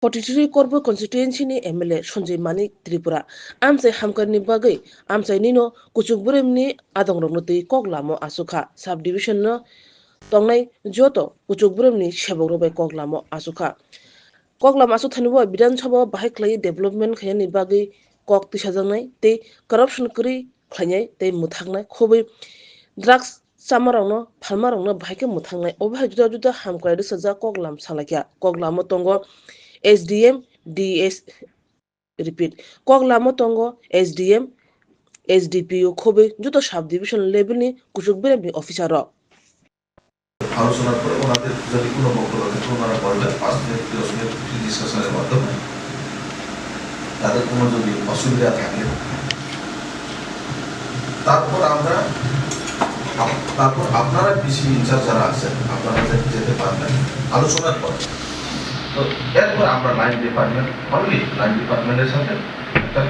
43 Korbo constituency ni MLA Sanjay Manik Tripura amsai hamkarni bagai amsai nino kuchuk buremni adong rongno koglamo asuka subdivision no tongnai joto kuchuk buremni seborobai koglamo asuka koglamo asu thanibo bidan sabha bahai khlai development khayani bagai kok tisajangnai tei corruption kri khlainai tei muthaknai khobai drugs samarangno phalmarangno bahai ke muthangnai obhai juda juda hamkai saja koglam salakya koglamo tongo SDM DS repeat koglamo tongo SDM SDPO khobe juto sub division level ni kuchuk biremni officer ro আলোচনার পরে ওনাদের যদি কোনো বক্তব্য থাকে ওনারা বলবেন 5 minute 10 minute ডিসকাশনের মাধ্যমে তাদের কোনো যদি অসুবিধা থাকে তারপর আপনারা পিসি ইনচার্জ যারা আছেন আপনারা যেতে পারবেন আলোচনার পর তো এরপর আমরা লাইন ডিপার্টমেন্টের সাথে একটা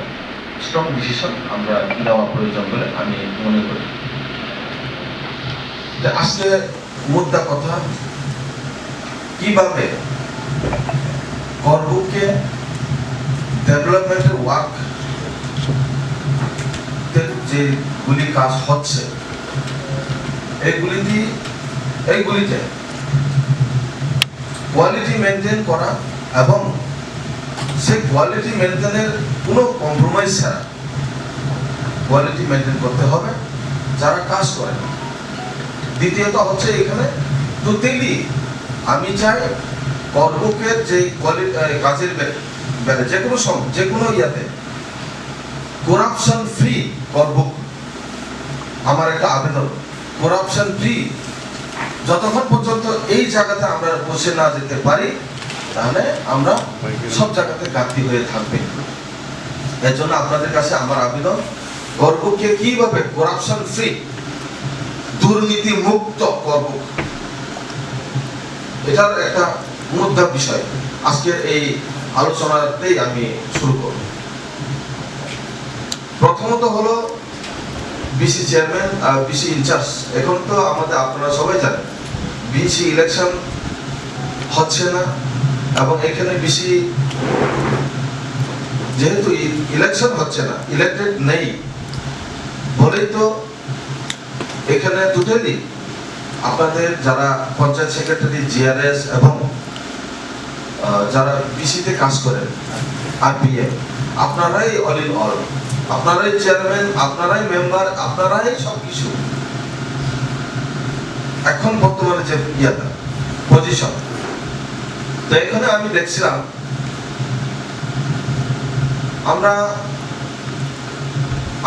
স্ট্রং ডিসিশন আমরা নেওয়া প্রয়োজন বলে আমি মনে করি যে আজকে মুদ্রা কথা কিভাবে করবুকে ডেভেলপমেন্টের ওয়ার্ক যেগুলি কাজ হচ্ছে এইগুলিতে কোয়ালিটি মেনটেন করা এবং সেই কোয়ালিটি মেনটেনের কোনো কম্প্রোমাইজ ছাড়া কোয়ালিটি মেনটেন করতে হবে যারা কাজ করেন। দ্বিতীয়ত হচ্ছে এখানে টোটালি আমি চাই করবুকের যে কাজের বেলা যে কোনো ইয়াতে করাপশন ফ্রি করবুক আমার একটা আবেদন করাপশন ফ্রি যতক্ষণ পর্যন্ত এই জায়গাতে আমরা বসে না যেতে পারি তাহলে আমরা সব জায়গাতে ঘাটতি হয়ে থাকবে। এর জন্য আপনাদের কাছে আমার আবেদন করবুককে কিভাবে করাপশন ফ্রি দুর্নীতি মুক্ত করব এটার একটা মুদ্রা বিষয় আজকের এই আলোচনাতেই আমি শুরু করব। প্রথমত হলো বিসি চেয়ারম্যান আর বিসি ইনচার্জ। এখন তো আমাদের আপনারা সবাই জানেন বিসি ইলেকশন হচ্ছে না এবং এখানে বিসি যেহেতু ইলেকশন হচ্ছে না ইলেক্টেড নেই বলেই তো এখানে টোটালি আপনাদের যারা পঞ্চায়েত সেক্রেটারি জিআরএস এবং যারা বিসিতে কাজ করেন আর পিএম আপনারাই অল ইন অল আপনারাই চেয়ারম্যান আপনারাই মেম্বার আপনারাই সবকিছু এখন বর্তমানে যে ইয়াটা পজিশন। তো এখানে আমি দেখছিলাম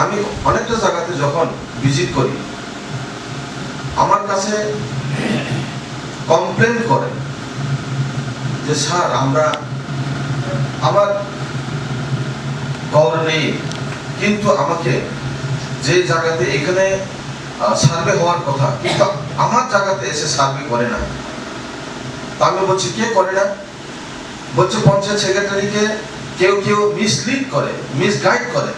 আমি অনেকটা জায়গাতে যখন ভিজিট করি আমার কাছে কমপ্লেন করেন যে স্যার আমার গড় নেই কিন্তু আমাকে যে জায়গাতে এখানে সার্ভে হওয়ার কথা কিন্তু আমার জায়গাতে এসে সার্ভে করে না। আমি বলছি কে করে না? বলছে পঞ্চায়েত সেক্রেটারিকে কেউ মিসলিড করে মিসগাইড করে।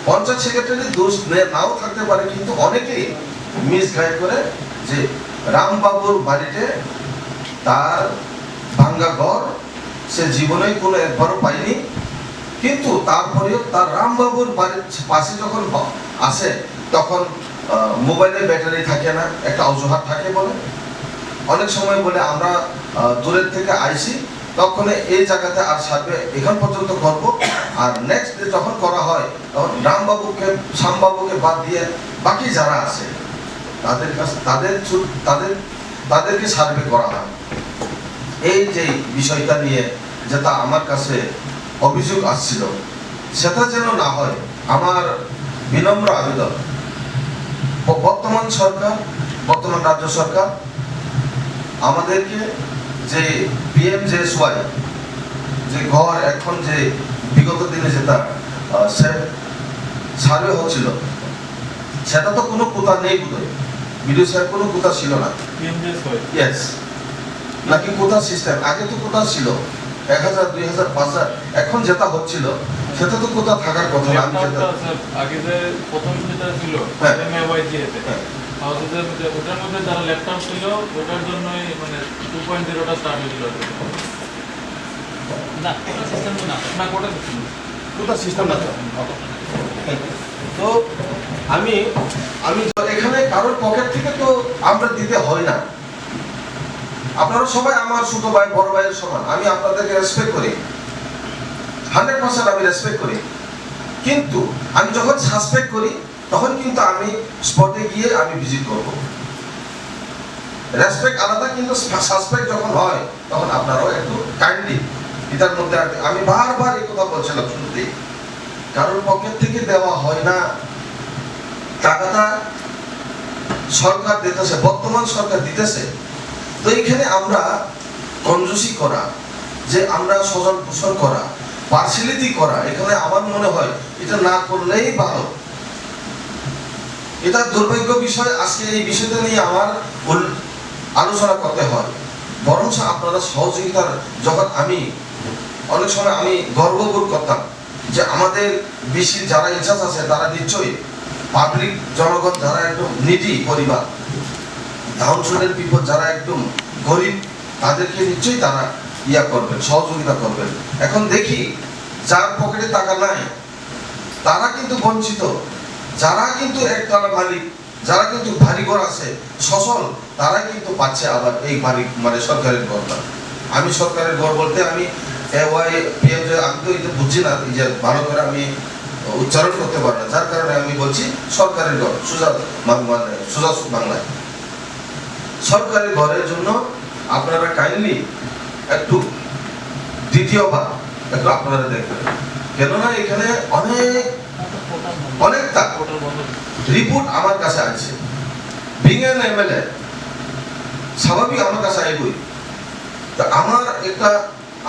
পঞ্চায়েত সেক্রেটারি দোষ নাও থাকতে পারে কিন্তু অনেকেই মিসগাইড করে যে রামবাবুর বাড়িতে তার ভাঙ্গা ঘর সে জীবনে কোনো একবারও পায়নি কিন্তু তারপরেও তার রামবাবুর বাড়ির পাশে যখন আসে তখন মোবাইলের ব্যাটারি থাকে না একটা অজুহাত থাকে বলে অনেক সময় বলে আমরা দূরের থেকে আইসি তখন এই জায়গাতে আর সার্ভে এখান পর্যন্ত করবো আর নেক্সট ডে যখন করা হয় তখন রামবাবুকে শ্যামবাবুকে বাদ দিয়ে বাকি যারা আছে তাদের কাছে তাদেরকে সার্ভে করা হয়। এই যে বিষয়টা নিয়ে যেটা আমার কাছে অভিযোগ আসছিল সেটা যেন না হয় আমার বিনম্র আবেদন বর্তমান রাজ্য সরকার আমাদেরকে যে পিএমজেএসওয়াই যে ঘর এখন যে বিগত দিনে যেটা সার্ভে হচ্ছিল সেটা তো কোনো কোথা নেই বোধহয় বিডিও সাহেব কোনো কোথা ছিল না ইয়েস নাকি কোথা সিস্টেম আগে তো কোথা ছিল 1000 2000 5000 এখন যেটা হচ্ছিল সেটা তো কোথা থাকার কথা না। আমি যেটা আগে যে প্রথম যেটা ছিল এমএওয়াইজি এতে ওটার মধ্যে যারা ল্যাপটপ ছিল ওটার জন্যই মানে 2.0টা স্টার্ট হয়েছিল না কোটা সিস্টেম তো না কোটা সিস্টেম কোটা সিস্টেম না তো আমি এখানে কারোর পকেট থেকে তো আমরা দিতে হয় না। আপনারা সবাই আমার ছোট ভাই বড় ভাইয়ের সমান, আমি আপনাদেরকে রেসপেক্ট করি, 100% আমি রেসপেক্ট করি। কিন্তু আমি যখন সাসপেক্ট করি তখন কিন্তু আমি স্পটে গিয়ে আমি ভিজিট করব। রেসপেক্ট আলাদা, কিন্তু সাসপেক্ট যখন হয় তখন আপনারাও একটু কাইন্ডলি এটার মধ্যে আমি বারবার এই কথা বলছিলাম শুনতে, কারোর পকেট থেকে দেওয়া হয় না। টাকাটা সরকার দিতেছে, বর্তমান সরকার দিতেছে। তো এইখানে আমরা কনজুসি করা, যে আমরা স্বজন পোষণ করা, পার্সিয়ালিটি করা, এখানে আমার মনে হয় এটা না করলেই ভালো। এটা দুর্ভাগ্য বিষয়, আজকে এই বিষয়টা নিয়ে আমার আলোচনা করতে হয়। বরং আপনারা সহযোগিতার, যখন আমি অনেক সময় আমি গর্ববোধ করতাম যে আমাদের বেশি যারা ইনচার্জ আছে তারা নিশ্চয়ই পাবলিক জনগণ, যারা একদম নিডি পরিবার, ডাউন সোলের পিপল, যারা একদম গরিব, তাদেরকে নিশ্চয়ই তারা ইয়া করবেন, সহযোগিতা করবেন। এখন দেখি যার পকেটে টাকা নাই তারা কিন্তু বঞ্চিত, যারা কিন্তু একতলা মালিক, যারা কিন্তু ভারী ঘর আছে সচল, তারাই কিন্তু পাচ্ছে আবার এই বাড়ি, মানে সরকারের ঘরটা। আমি সরকারের ঘর বলতে আমি আমি তো এটা বুঝছি না, এই যে ভালো করে আমি উচ্চারণ করতে পারি না, যার কারণে আমি বলছি সরকারের ঘর, সোজা বাংলায়। সরকারের ঘরের জন্য আপনারা কাইন্ডলি একটু দ্বিতীয়বার একটু আপনারা দেখবেন, কেননা এখানে অনেকটা রিপোর্ট আমার কাছে আছে। বিং এন এমএলএ স্বাভাবিক আমার কাছে আইবই। তা আমার একটা,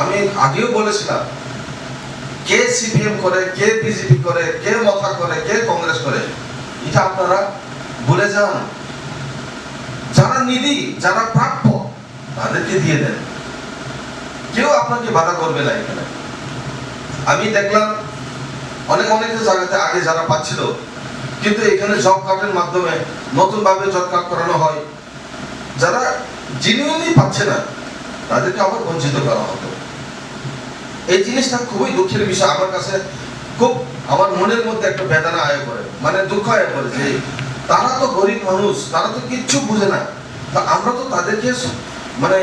আমি আগেও বলেছিলাম, কে সিপিএম করে, কে বিজেপি করে, কে মথা করে, কে কংগ্রেস করে, এটা আপনারা ভুলে যান। যারা নিধি, যারা প্রাপ্য, তাদেরকে দিয়ে দেন, কেউ আপনাকে বাধা করবে না। এখানে আমি দেখলাম অনেক জায়গাতে আগে যারা পাচ্ছিল, কিন্তু এখানে জব কার্ডের মাধ্যমে নতুন ভাবে জব কার্ড করানো হয়, যারা জেনুইনলি পাচ্ছে না তাদেরকে আবার বঞ্চিত করা হতো। এই জিনিসটা খুবই দুঃখের বিষয়। আমার কাছে খুব, আমার মনের মধ্যে একটা বেদনা আয় করে, মানে দুঃখ আয় করে, যে তারা তো গরিব মানুষ, তারা তো কিচ্ছু বুঝে না, তা আমরা তো তাদেরকে মানে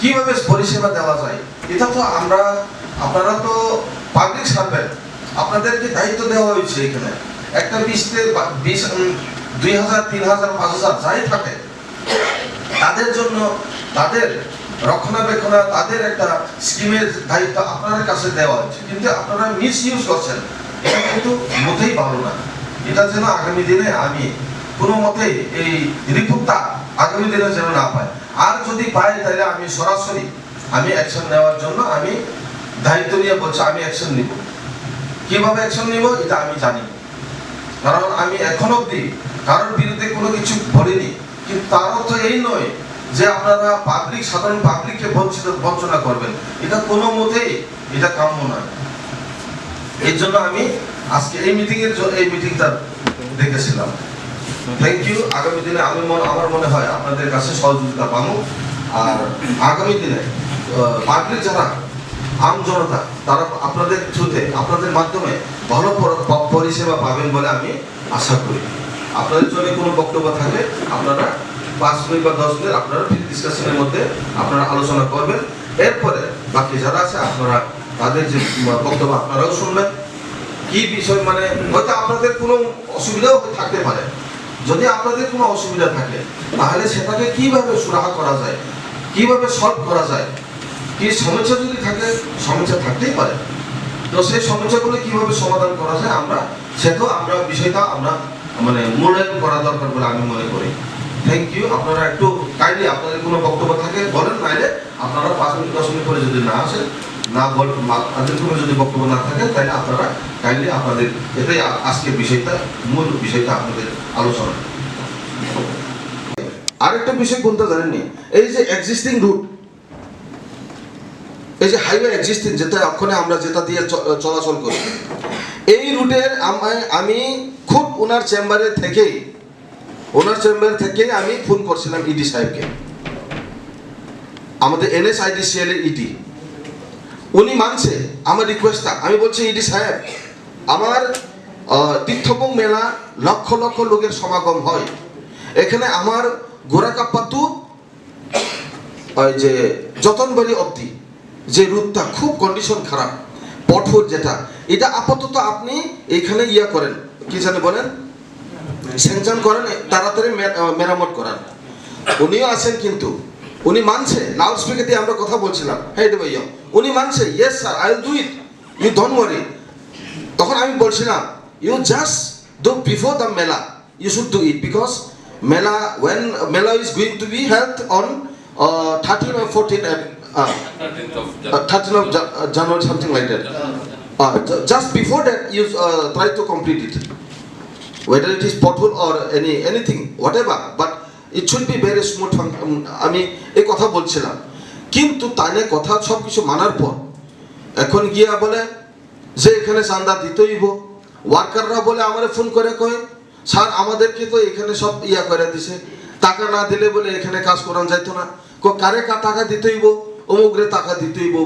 কিভাবে পরিষেবা দেওয়া যায়, এটা তো আপনারা তো পাবলিক সার্ভেন্ট, আপনাদেরকে দায়িত্ব দেওয়া হয়েছে। এখানে একটা 20,000, 3,000, 5,000 যাই থাকে, তাদের জন্য, তাদের রক্ষণাবেক্ষণ, তাদের একটা স্কিমের দায়িত্ব আপনাদের কাছে দেওয়া হয়েছে, কিন্তু আপনারা মিস ইউজ করছেন। এটা কিন্তু মোটেই ভালো না। এটা যেন আগামী দিনে আমি কোনো মতেই এই রিপোর্টটা আগামী দিনে যেন না পাই, আর যদি পাই তাহলে আমি সরাসরি আমি অ্যাকশন নেওয়ার জন্য আমি দায়িত্ব নিয়ে বলছি, আমি অ্যাকশন নিব। কিভাবে অ্যাকশন নিব এটা আমি জানি, কারণ আমি এখন অবধি কারোর বিরুদ্ধে কোনো কিছু বলিনি। কিন্তু তার অর্থ এই নয় যে আপনারা সাধারণ পাবলিককে বঞ্চনা করবেন, এটা কোনো মতেই এটা কাম্য নয়। এই জন্য আমি আজকে এই মিটিংটা দেখেছিলাম। Thank you. আগামী দিনে আমার মনে হয় আপনাদের কাছে সহযোগিতা পাবো, আর আগামী দিনে পাবলিক যারা আম জনতা, তারা আপনাদের থ্রুতে, আপনাদের মাধ্যমে ভালো পরিষেবা পাবেন বলে আমি আশা করি। আপনাদের যদি কোনো বক্তব্য থাকে আপনারা 5 মিনিট বা 10 মিনিট আপনারা ডিসকাশনের মধ্যে আপনারা আলোচনা করবেন। এরপরে বাকি যারা আছে আপনারা তাদের যে বক্তব্য আপনারাও শুনবেন। কি বিষয়, মানে হয়তো আপনাদের কোনো অসুবিধাও থাকতে পারে, যদি আপনাদের কোনো অসুবিধা থাকে তাহলে সেটাকে কিভাবে সুরাহা করা যায়, কিভাবে সলভ করা যায়, কি সমস্যা যদি থাকে, সমস্যা থাকতেই পারে, তো সেই সমস্যাগুলো কিভাবে সমাধান করা যায় আমরা বিষয়টা আমরা মানে মূল্যায়ন করা দরকার বলে আমি মনে করি। Thank you. আপনারা একটু কাইন্ডলি আপনাদের কোনো বক্তব্য থাকে বলেন, নাইলে আপনারা 5 মিনিট 10 মিনিট পরে যদি না আসেন, তাদের কোনো যদি বক্তব্য না থাকে, তাহলে আপনারা কাইন্ডলি আপনাদের, এটাই আজকের বিষয়টা, মূল বিষয়টা আপনাদের আলোচনা। আরেকটা বিষয় কোনটা জানেননি, এই যে এক্সিস্টিং রুট, এই যে হাইওয়ে এক্সিস্টিং, যেটা ওখানে আমরা যেটা দিয়ে চলাচল করি, এই রুটের আমি খুব ওনার চেম্বার থেকে আমি ফোন করছিলাম ইডি সাহেবকে, আমাদের NSIDCL এর ইডি। উনি মানছে আমার রিকোয়েস্টটা। আমি বলছি ইডি সাহেব, আমার তীর্থবং মেলা লক্ষ লক্ষ লোকের সমাগম হয়, এখানে আমার গোরাকাপ্পাতু ওই যে যতনবাড়ি অবধি যে রুটটা খুব কন্ডিশন খারাপ, পথর যেটা, এটা আপাতত আপনি এখানে ইয়া করেন, কি জানি বলেন, স্যাংশন করেন, তাড়াতাড়ি মেরামত করান। উনিও আছেন, কিন্তু উনি মানছে, লাউড স্পিকার দিয়ে আমরা কথা বলছিলাম, হ্যাঁ রে ভাইয়া, উনি মানছে, yes sir I will do it, you don't worry. তখন আমি বলছিলাম, you just do before the mela, you should do it, because mela, when মেলা is going to be held on 13 or 14 13th of January, something like that. Just before that, you try to complete it, whether it is pothole or anything, whatever, but it should be very smooth. আমি এই কথা বলছিলাম, কিন্তু তাইনে কথা সব কিছু মানার পর এখন গিয়া বলে যে এখানে চান্দা দিতেই হইব। ওয়ার্কাররা বলে আমারে ফোন করে কয়, স্যার আমাদেরকে তো এখানে সব ইয়া করে দিছে, টাকা না দিলে বলে এখানে কাজ করান যাইতো না। কারে টাকা দিতে হইব, অমুকরে টাকা দিতে হইব।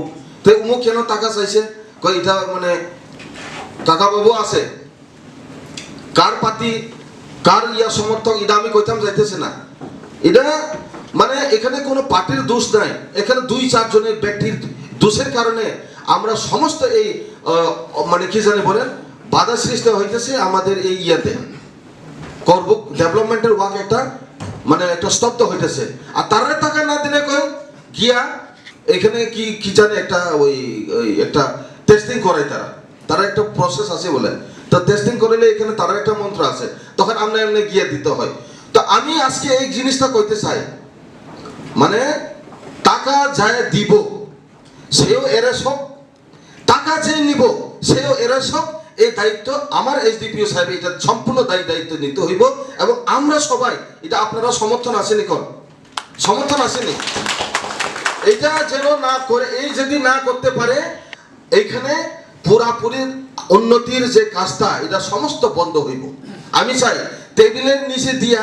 তো অমুক কেন টাকা চাইছে, কয় এটা মানে কাকা বাবু আছে, কার পাতি কার ইয়া সমর্থক, এটা আমি কইতাম যাইতেছে না। এটা মানে এখানে কোনো পার্টির দোষ নাই, এখানে 2-4 জনের ব্যক্তির দোষের কারণে আমরা সমস্ত এই মানে কি জানি বলেন বাধা সৃষ্টি হইতেছে আমাদের এই ইয়াতে করব ডেভেলপমেন্টের ওয়ার্ক একটা মানে একটা স্তব্ধ হইতেছে। আর তারা টাকা না দিলে কই গিয়া এখানে কি কি জানে একটা ওই একটা টেস্টিং করায়, তারা একটা প্রসেস আছে বলে, তো টেস্টিং করলে এখানে তারা একটা মন্ত্র আছে, তখন আমরা এমনি গিয়া দিতে হয়। তো আমি আজকে এই জিনিসটা কইতে চাই, মানে টাকা যায় দিব সেও এরা সব, টাকা যে নিব সেও এরা সব, এই দায়িত্ব আমার এসডিপিও সাহেব এটা সম্পূর্ণ দায়িত্ব নিতে হইব। এবং আমরা সবাই এটা, আপনারা সমর্থন আসেনি, কোন সমর্থন আসেনি, এটা যেন না করে, এই যদি না করতে পারে এইখানে পুরাপুরি উন্নতির যে কাজটা এটা সমস্ত বন্ধ হইব। আমি চাই টেবিলের নিচে দিয়া,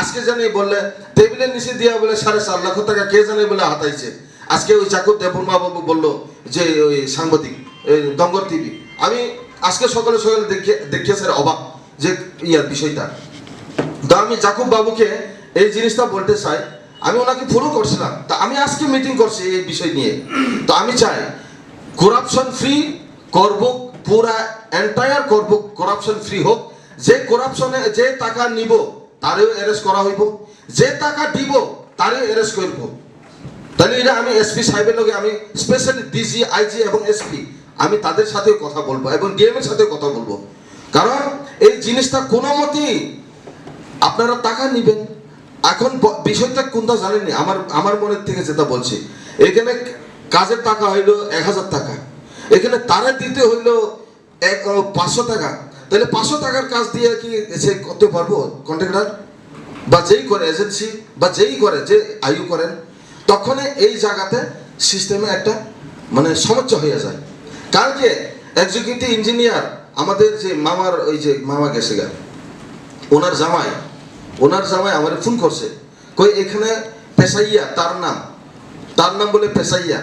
আজকে জানি বললে টেবিলের নিচে দিয়া বলে 4.5 লাখ টাকা কে জানে বলে হাতাইছে। আজকে ওই জাকুব দেববর্মা বাবু বললো যে ওই সাংবাদিক দঙ্গর টিভি, আমি আজকে সকালে দেখিয়েছে অবাক যে ইয়ার বিষয়টা। তো আমি জাকুব বাবুকে এই জিনিসটা বলতে চাই, আমি ওনাকে ফলো করছিলাম, তা আমি আজকে মিটিং করছি এই বিষয় নিয়ে। তো আমি চাই করাপশন ফ্রি করব, পুরা এন্টায়ার করব করাপশন ফ্রি হোক। যে করাপশনে যে টাকা নিব তারেও অ্যারেস্ট করা হইব, যে টাকা দিব তারেও অ্যারেস্ট করব। তাহলে এটা আমি এসপি সাহেবের লগে আমি স্পেশালি ডিজি, আইজি এবং এসপি আমি তাদের সাথেও কথা বলবো এবং ডিএম এর সাথেও কথা বলবো। কারণ এই জিনিসটা কোনো মতেই আপনারা টাকা নিবেন, এখন বিষয়টা কোনটা জানেননি, আমার মনের থেকে যেটা বলছি, এখানে কাজের টাকা হইলো 1000 টাকা, এখানে তারা দিতে হইলো 500 টাকা। তাহলে 500 টাকার কাজ দিয়ে কি সে করতে পারবো কন্ট্রাক্টর বা যেই করে এজেন্সি বা যেই করে যে আয়ু করেন, তখন এই জায়গাতে সিস্টেমে একটা মানে সমস্যা হয়ে যায়। কারণ কি এক্সিকিউটিভ ইঞ্জিনিয়ার আমাদের যে মামার ওই যে মামা গেছে গা, ওনার জামাই আমার ফোন করছে, কই এখানে পেশাইয়া, তার নাম বলে পেশাইয়া,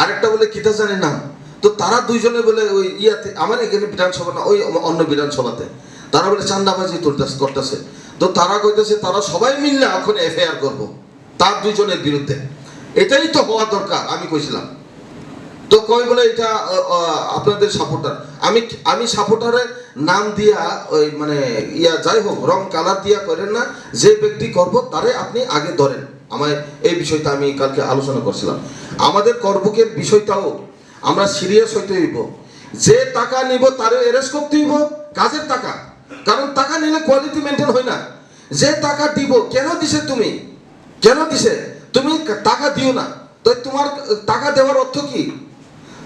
আরেকটা বলে কিতা জানি নাম। তো তারা দুইজনে বলে ওই ইয়াতে, আমার এখানে বিধানসভা না ওই অন্য বিধানসভাতে, তারা বলে চান্দাবাজি করতেছে। তো তারা কইতেছে তারা সবাই মিললে এখন এফআইআর করবো তার দুইজনের বিরুদ্ধে, এটাই তো হওয়া দরকার আমি কইছিলাম। তো কই বলে এটা আপনাদের সাপোর্টার, আমি সাপোর্টারের নাম দিয়া ওই মানে ইয়া যাই হোক রং কালার দিয়া করেন না, যে ব্যক্তি করব তারে আপনি আগে ধরেন। আমায় এই বিষয়টা আমি কালকে আলোচনা করছিলাম, আমাদের করবুকের বিষয়টাও আমরা সিরিয়াস হইতে হইব। যে টাকা নিব তারে অ্যারেস্ট করতে হইব, কাজের টাকা, কারণ টাকা নিলে কোয়ালিটি মেনটেন হয় না। যে টাকা দিব কেন দিছে তুমি টাকা দিও না, তো তোমার টাকা দেওয়ার অর্থ কি?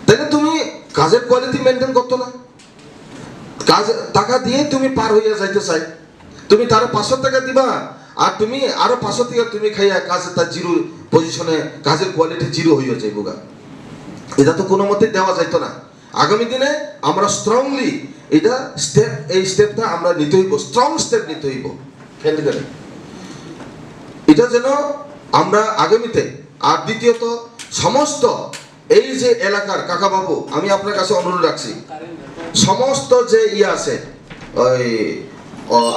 তাহলে তুমি কাজের কোয়ালিটি মেনটেন করতো না, কাজ টাকা দিয়ে তুমি পার হইয়া যাইতে চাই, তুমি তার 500 টাকা দিবা আর তুমি আরো 500 টাকা তুমি খাইয়া কাজে তার জিরো পজিশনে কাজের কোয়ালিটি জিরো হইয়া যাইব গা। এটা তো কোনো মতে দেওয়া যাইতো না। আগামী দিনে আমরা স্ট্রংলি এটা এই স্টেপটা আমরা নিতে হইব, স্ট্রং স্টেপ নিতে হইব। এটা যেন আমরা আগামীতে, আর দ্বিতীয়ত সমস্ত এই যে এলাকার কাকাবাবু, আমি আপনার কাছে অনুরোধ রাখছি, সমস্ত যে আছে ওই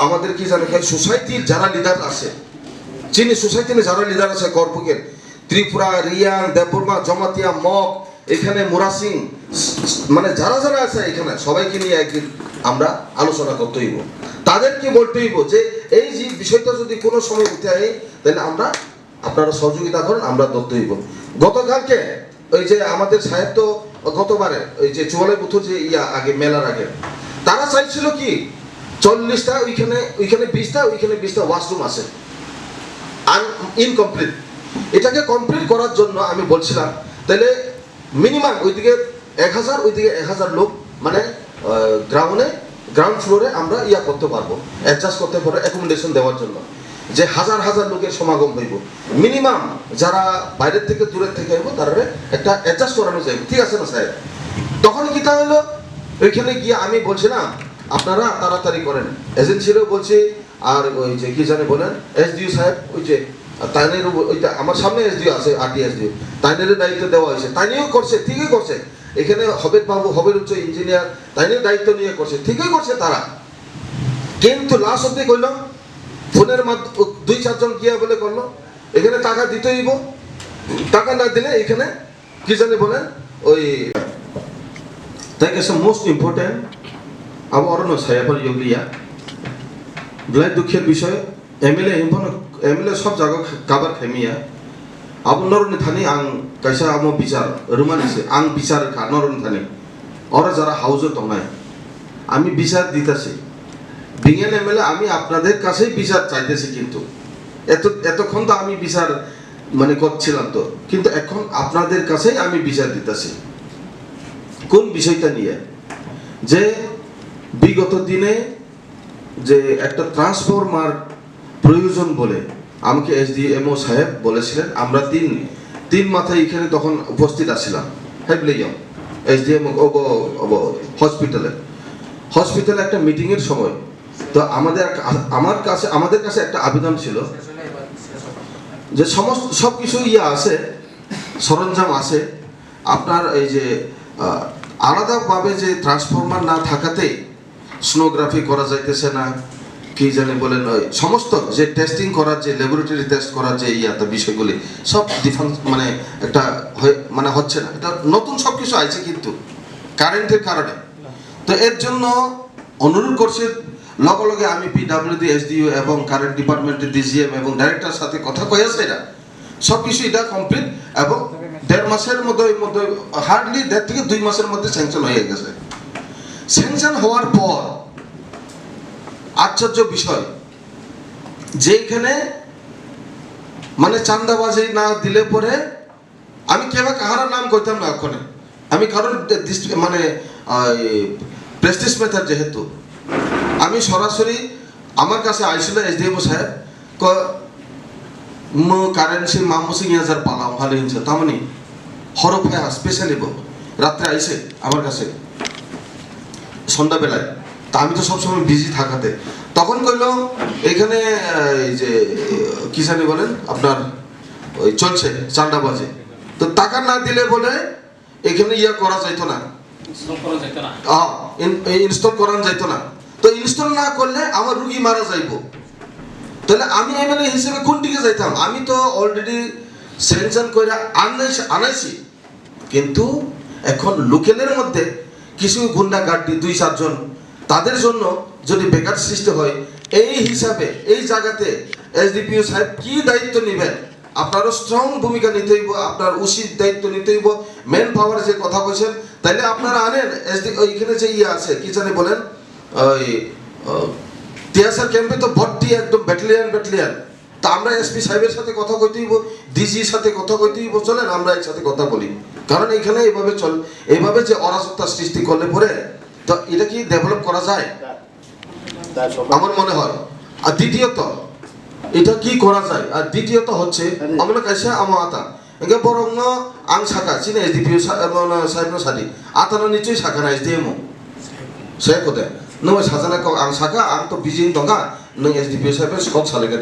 আমাদের কি জানে সোসাইটির যারা লিডার আছে, চিনি সোসাইটির যারা লিডার আছে, করপুকের ত্রিপুরা, রিয়াং, দেববর্মা, জমাতিয়া, মগ, এখানে মুরাসিং, মানে যারা যারা আছে এখানে সবাইকে নিয়ে একদিন আমরা আলোচনা করতে হইব, তাদেরকে বলতে হইব যে এই যে বিষয়টা যদি কোনো সময় উঠে আয় তাহলে আমরা আপনারা সহযোগিতা করেন, আমরা ধরতে হইব। গতকালকে ওই যে আমাদের সাহেব তো গতবারে ওই যে চুয়ালাই বুথুর যে আগে মেলার আগে তারা চাইছিল কি 40টা, ওইখানে 20টা, ওইখানে 20টা ওয়াশরুম আছে ইনকমপ্লিট। এটাকে কমপ্লিট করার জন্য আমি বলছিলাম তাহলে মিনিমাম ওইদিকে 1000, ওইদিকে 1000 লোক, মানে গ্রাউন্ড ফ্লোরে আমরা করতে পারবো, অ্যাডজাস্ট করতে পারবো অ্যাকোমোডেশন দেওয়ার জন্য, যে হাজার হাজার লোকের সমাগম হইব। মিনিমাম যারা বাইরের থেকে দূরের থেকে হইব তারা একটা অ্যাডজাস্ট করানো যায়, ঠিক আছে না সাহেব? তখন কি তা হলো, ওইখানে গিয়ে আমি বলছিলাম আপনারা তাড়াতাড়ি করেন, এজেন্সিরও বলছি, আর ওই যে কি জানে বলেন এসডিও সাহেব, ওই যে তাইনের ওইটা আমার সামনে এসডিও আছে, আরটি এসডিও, তাইনের দায়িত্ব দেওয়া হয়েছে, তাইনিও করছে, ঠিকই করছে। এখানে হবের বাবু, হবের উচ্চ ইঞ্জিনিয়ার, তাইনের দায়িত্ব নিয়ে করছে, ঠিকই করছে তারা। কিন্তু লাস্ট অব্দি করল ফোনের মাধ্যমে 2-4 জন গিয়া বলে করলো, এখানে টাকা দিতে হইব, টাকা না দিলে এখানে কি জানে বলেন ওই তাই কাছে মোস্ট ইম্পর্টেন্ট अब अरनो सायाफल योगलिया ब्लाइट दुखिया विषय एमएलए सब जागा काबार खेमिया अब नरनि थानी आं कैसा आमो बिचार रुमानिसे आं बिचार खा नरनि थानी और যারা হাউজে তংনায় আমি বিচার দিতেছি, বিএন এমএলএ আমি আপনাদের কাছেই বিচার চাইতেছি, কিন্তু এতক্ষণ তো আমি বিচার মানে করছিলাম তো, কিন্তু এখন আপনাদের কাছেই আমি বিচার দিতেছি। কোন বিষয়টা নিয়ে যে বিগত দিনে যে একটা ট্রান্সফরমার প্রয়োজন বলে আমাকে এসডিএমও সাহেব বলেছিলেন, আমরা তিন মাথায় এখানে তখন উপস্থিত আছিলাম, হ্যাঁ এসডিএমও হসপিটালে একটা মিটিংয়ের সময়। তো আমাদের কাছে একটা আবেদন ছিল যে সমস্ত সব কিছু আছে, সরঞ্জাম আছে, আপনার এই যে আলাদাভাবে যে ট্রান্সফরমার না থাকাতে সোনোগ্রাফি করা যাইতেছে না, কি জানি বলেন ওই সমস্ত যে টেস্টিং করার যে ল্যাবরেটরি টেস্ট করার যে বিষয়গুলি সব ডিফারেন্স মানে একটা মানে হচ্ছে না, এটা নতুন সব কিছু আছে কিন্তু কারেন্টের কারণে। তো এর জন্য অনুরোধ করছে, লগে লগে আমি পিডব্লিউডি, এসডিও এবং কারেন্ট ডিপার্টমেন্টের ডিজিএম এবং ডাইরেক্টর সাথে কথা কয়েছে, এটা সব কিছু এটা কমপ্লিট এবং 1.5 মাসের মধ্যে হার্ডলি 1.5 থেকে 2 মাসের মধ্যে স্যাংশন হয়ে গেছে। স্যাংশন হওয়ার পর আশ্চর্য বিষয়, যেখানে মানে চান্দাবাজি না দিলে পরে আমি কেবা কাহার নাম কইতাম না ওখানে, আমি কারণ মানে প্রেস্টিজ মেথাড যেহেতু আমি সরাসরি আমার কাছে আইছিল এসডিএমও সাহেব কারেন্সি মামুসি ইয়াজার পালাম ভালো হিংসা তামনি হরফ হ্যাঁ স্পেশালি রাত্রে আইসে আমার কাছে সন্ধ্যাবেলায়, তা আমি তো সবসময় বিজি থাকাতে তখন কইল এখানে এই যে কি জানি বলেন আপনার ওই চলছে চান্দাবাজি, তো টাকা না দিলে বলে এখানে করা যাইতো না, ইনস্টল করা যাইতো না। তো ইনস্টল না করলে আমার রুগী মারা যাইব, তাহলে আমি এমএলএ হিসেবে কোন দিকে যাইতাম? আমি তো অলরেডি স্যাংশন করে আনাইছি, কিন্তু এখন লোকেলের মধ্যে কিছু গুন্ডা গার্ডি 2-4 জন, তাদের জন্য যদি বেকার সৃষ্টি হয়, এই হিসাবে এই জায়গাতে এসডিপিও সাহেব কি দায়িত্ব নেবেন? আপনারও স্ট্রং ভূমিকা নিতে হইব, আপনার উচিত দায়িত্ব নিতে হইব। মেন পাওয়ার যে কথা বলছেন তাইলে আপনারা আনেন ওইখানে যে আছে কি জানি বলেন ওই টিএসআর ক্যাম্পে তো ভর্তি একদম ব্যাটালিয়ান। তা আমরা এসপি সাহেবের সাথে কথা কইতে হইব, ডিজির সাথে কথা কইতে হইব, চলেন আমরা একসাথে কথা বলি, কারণ এখানে এইভাবে যে অরাজকতা সৃষ্টি করলে পরে তো এটা কি ডেভেলপ করা যায় আমার মনে হয়। আর দ্বিতীয়ত এটা কি করা যায়, আর দ্বিতীয়ত হচ্ছে আমরা কাছে আমা এগে বরং আং শাখা চিনে এসডিপিও সাহেব সাদি আতানো নিশ্চয়ই শাখা না এসডিএমও সে কোথায় নয় সাজানা আং শাখা আং তো বিজিং দঙ্গা নং এসডিপিও সাহেবের সব সালে